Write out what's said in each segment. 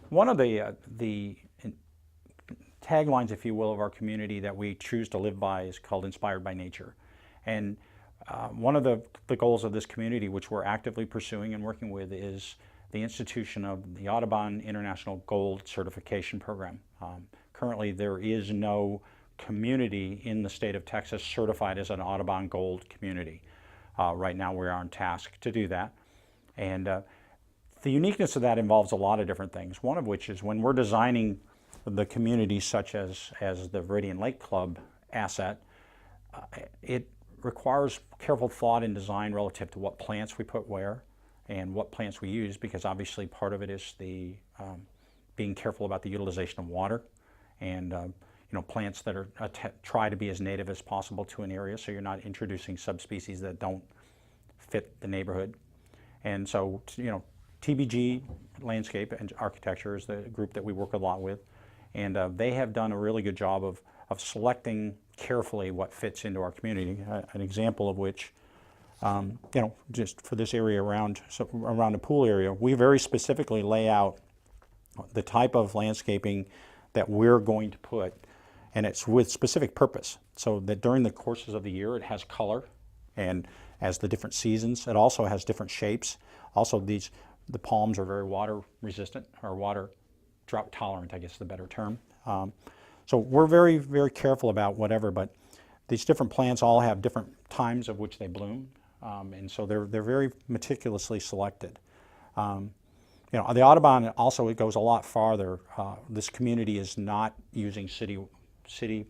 One of the taglines, if you will, of our community that we choose to live by is called Inspired by Nature. And one of the goals of this community, which we're actively pursuing and working with, is the institution of the Audubon International Gold Certification Program. Currently, there is no community in the state of Texas certified as an Audubon Gold community. Right now, we're on task to do that. And the uniqueness of that involves a lot of different things, one of which is when we're designing the communities such as the Viridian Lake Club asset, it requires careful thought and design relative to what plants we put where and what plants we use, because obviously part of it is the being careful about the utilization of water and plants that are try to be as native as possible to an area, so you're not introducing subspecies that don't fit the neighborhood. And so TBG Landscape and Architecture is the group that we work a lot with, and they have done a really good job of selecting carefully what fits into our community. An example of which, just for this area around the pool area, we very specifically lay out the type of landscaping that we're going to put, and it's with specific purpose, so that during the courses of the year it has color, and as the different seasons, it also has different shapes. Also, the palms are very water resistant, or water drought tolerant, I guess is the better term. So we're very, very careful about whatever, but these different plants all have different times of which they bloom, and so they're very meticulously selected. The Audubon also, it goes a lot farther. This community is not using city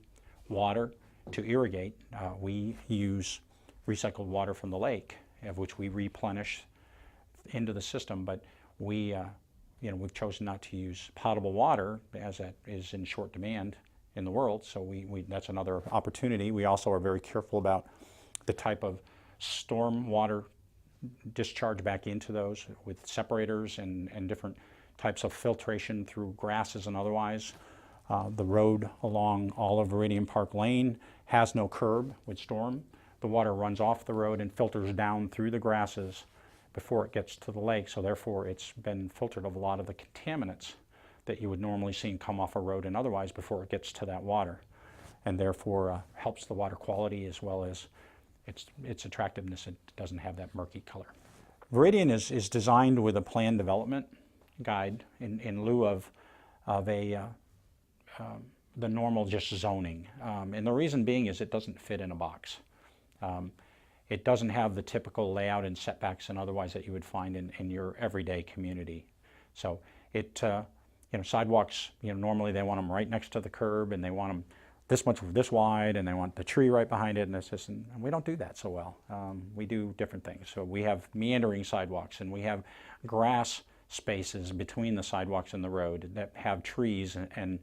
water to irrigate. We use recycled water from the lake, of which we replenish into the system, but we've chosen not to use potable water, as that is in short demand in the world, so that's another opportunity. We also are very careful about the type of storm water discharge back into those with separators and different types of filtration through grasses and otherwise. The road along all of Viridian Park Lane has no curb with storm. The water runs off the road and filters down through the grasses before it gets to the lake, so therefore it's been filtered of a lot of the contaminants that you would normally see come off a road and otherwise before it gets to that water, and therefore helps the water quality as well as its attractiveness. It doesn't have that murky color. Viridian is designed with a plan development guide in lieu of the normal just zoning, and the reason being is it doesn't fit in a box. It doesn't have the typical layout and setbacks and otherwise that you would find in your everyday community. So sidewalks, normally they want them right next to the curb, and they want them this wide, and they want the tree right behind it, and we don't do that so well. We do different things. So we have meandering sidewalks, and we have grass spaces between the sidewalks and the road that have trees and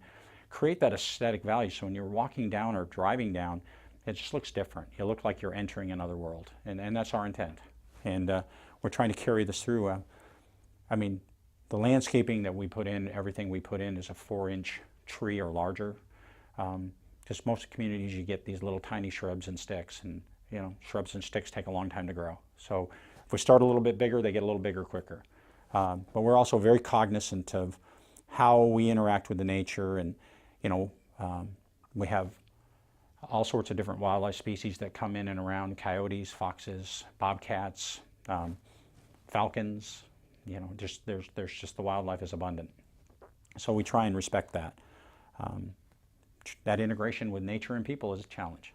create that aesthetic value. So when you're walking down or driving down, it just looks different. You look like you're entering another world, and that's our intent. And we're trying to carry this through. The landscaping that we put in, everything we put in is a 4-inch tree or larger. Just most communities, you get these little tiny shrubs and sticks, and shrubs and sticks take a long time to grow. So if we start a little bit bigger, they get a little bigger quicker. But we're also very cognizant of how we interact with the nature, and we have all sorts of different wildlife species that come in and around: coyotes, foxes, bobcats, falcons. There's just the wildlife is abundant. So we try and respect that. That integration with nature and people is a challenge.